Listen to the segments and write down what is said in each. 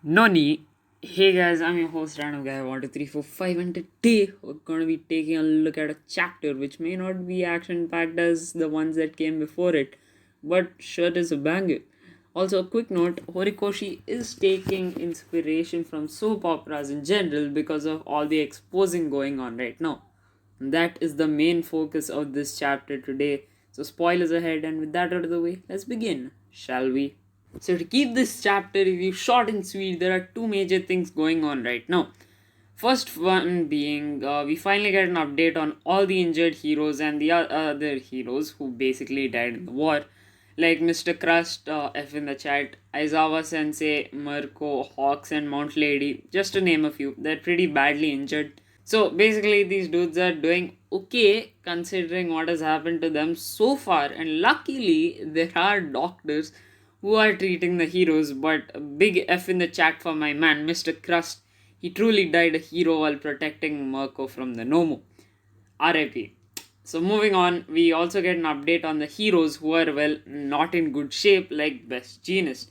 Noni. Hey guys, I'm your host Random Guy 12345 and today we're gonna be taking a look at a chapter which may not be action packed as the ones that came before it, but sure is a banger. Also, a quick note, Horikoshi is taking inspiration from soap operas in general because of all the exposing going on right now. And that is the main focus of this chapter today. So spoilers ahead, and with that out of the way, let's begin, shall we? So, to keep this chapter review short and sweet, there are two major things going on right now. First one being, we finally get an update on all the injured heroes and the other heroes who basically died in the war, like Mr. Crust, F in the chat, Aizawa Sensei, Mirko, Hawks, and Mount Lady, just to name a few. They're pretty badly injured. So basically, these dudes are doing okay considering what has happened to them so far, and luckily, there are doctors who are treating the heroes. But a big F in the chat for my man, Mr. Crust. He truly died a hero while protecting Mirko from the Nomu. RIP. So moving on, we also get an update on the heroes who are well not in good shape, like Best Jeanist.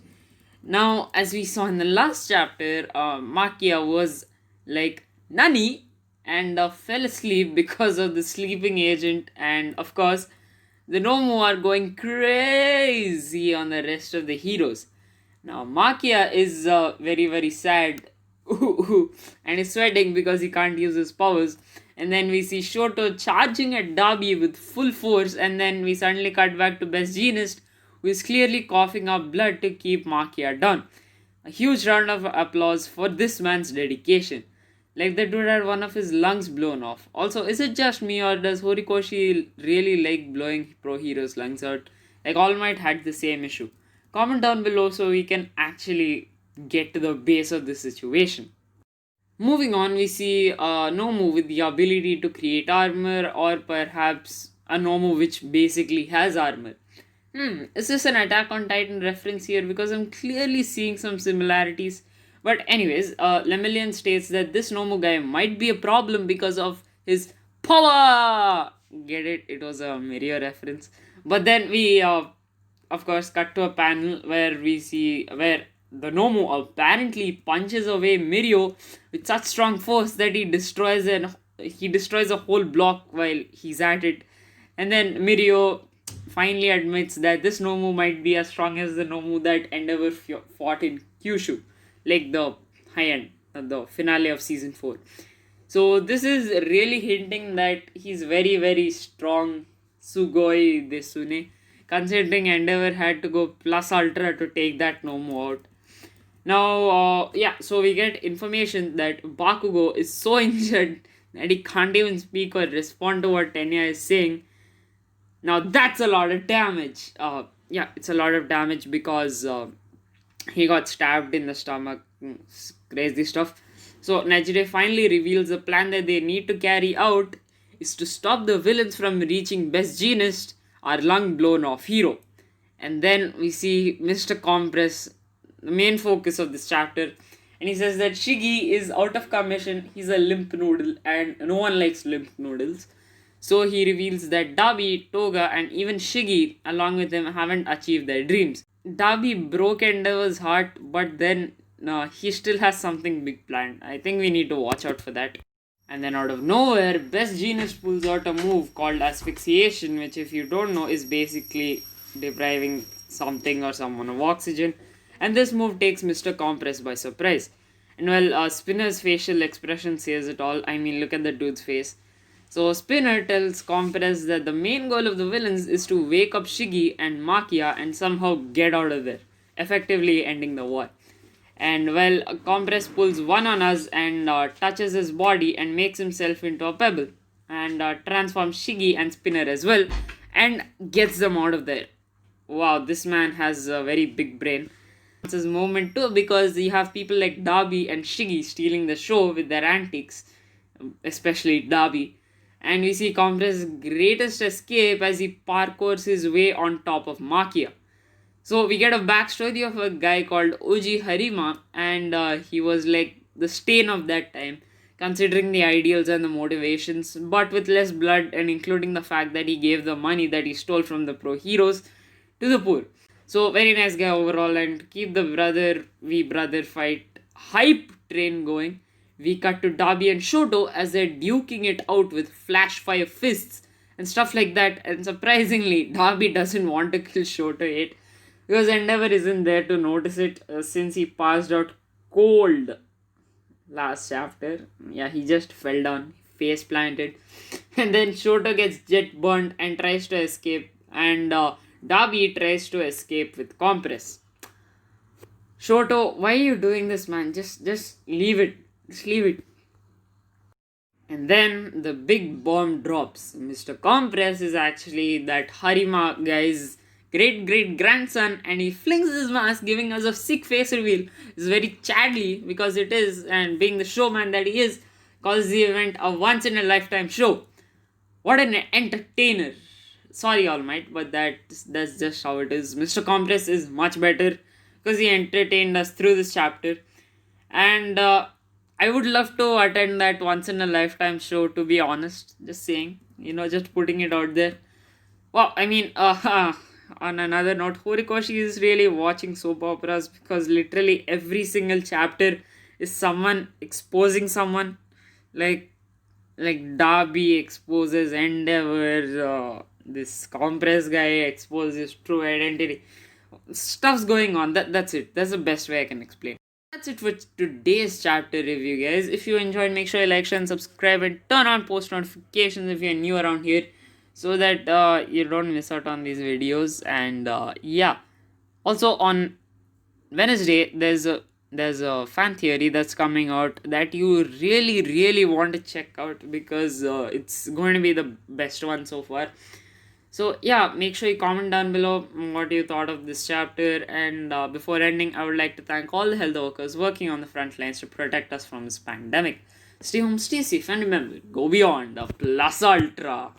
Now, as we saw in the last chapter, Makia was like Nani and fell asleep because of the sleeping agent, and of course, the Nomu are going crazy on the rest of the heroes. Now, Makia is very sad and is sweating because he can't use his powers. And then we see Shoto charging at Darby with full force, and then we suddenly cut back to Best Jeanist, who is clearly coughing up blood to keep Makia down. A huge round of applause for this man's dedication. Like the dude had one of his lungs blown off. Also, is it just me or does Horikoshi really like blowing pro heroes' lungs out? Like All Might had the same issue. Comment down below so we can actually get to the base of the situation. Moving on, we see a Nomu with the ability to create armor, or perhaps a Nomu which basically has armor. Is this an Attack on Titan reference here? Because I'm clearly seeing some similarities. But anyways, Lemillion states that this Nomu guy might be a problem because of his power. Get it? It was a Mirio reference. But then we, of course, cut to a panel where we see where the Nomu apparently punches away Mirio with such strong force that he destroys a whole block while he's at it. And then Mirio finally admits that this Nomu might be as strong as the Nomu that Endeavor fought in Kyushu, like the high end, the finale of season 4. So this is really hinting that he's very strong Sugoi Desune, considering Endeavor had to go plus ultra to take that Nomu out. Now, so we get information that Bakugo is so injured that he can't even speak or respond to what Tenya is saying. Now that's a lot of damage. It's a lot of damage because he got stabbed in the stomach. Crazy stuff. So Nejire finally reveals a plan that they need to carry out is to stop the villains from reaching Best Jeanist, our lung blown off hero. And then we see Mr. Compress, the main focus of this chapter, and he says that Shigi is out of commission, he's a limp noodle, and no one likes limp noodles. So he reveals that Dabi, Toga, and even Shigi, along with him, haven't achieved their dreams. Dabi broke Endeavor's heart, but then he still has something big planned. I think we need to watch out for that. And then out of nowhere, Best Jeanist pulls out a move called asphyxiation, which, if you don't know, is basically depriving something or someone of oxygen. And this move takes Mr. Compress by surprise. And well, Spinner's facial expression says it all. I mean, look at the dude's face. So Spinner tells Compress that the main goal of the villains is to wake up Shigi and Makia and somehow get out of there, effectively ending the war. And well, Compress pulls one on us and touches his body and makes himself into a pebble, and transforms Shigi and Spinner as well, and gets them out of there. Wow, this man has a very big brain. It's his moment too, because you have people like Darby and Shigi stealing the show with their antics, especially Darby. And we see Compress' greatest escape as he parkours his way on top of Makia. So we get a backstory of a guy called Uji Harima, and he was like the stain of that time, considering the ideals and the motivations, but with less blood, and including the fact that he gave the money that he stole from the pro heroes to the poor. So very nice guy overall, and keep the brother fight hype train going. We cut to Darby and Shoto as they're duking it out with flash fire fists and stuff like that. And surprisingly, Darby doesn't want to kill Shoto yet because Endeavor isn't there to notice it since he passed out cold last chapter. Yeah, he just fell down, face planted, and then Shoto gets jet burned and tries to escape, and Darby tries to escape with compress. Shoto, why are you doing this, man? Just leave it. Just leave it. And then the big bomb drops. Mr. Compress is actually that Harima guy's great grandson, and he flings his mask, giving us a sick face reveal. It's very chadly because it is, and being the showman that he is, calls the event a once in a lifetime show. What an entertainer! Sorry, All Might, but that's just how it is. Mr. Compress is much better because he entertained us through this chapter, and I would love to attend that once in a lifetime show. To be honest, just saying, just putting it out there. Well, I mean, on another note, Horikoshi is really watching soap operas because literally every single chapter is someone exposing someone, like Darby exposes Endeavor, this Compress guy exposes true identity. Stuff's going on. That's it. That's the best way I can explain. That's it for today's chapter review, guys. If you enjoyed, make sure you like, share, and subscribe, and turn on post notifications if you're new around here, so that you don't miss out on these videos. And yeah, also on Wednesday, there's a fan theory that's coming out that you really want to check out because it's going to be the best one so far. So yeah, make sure you comment down below what you thought of this chapter. And before ending, I would like to thank all the health workers working on the front lines to protect us from this pandemic. Stay home, stay safe, and remember, go beyond the plus ultra.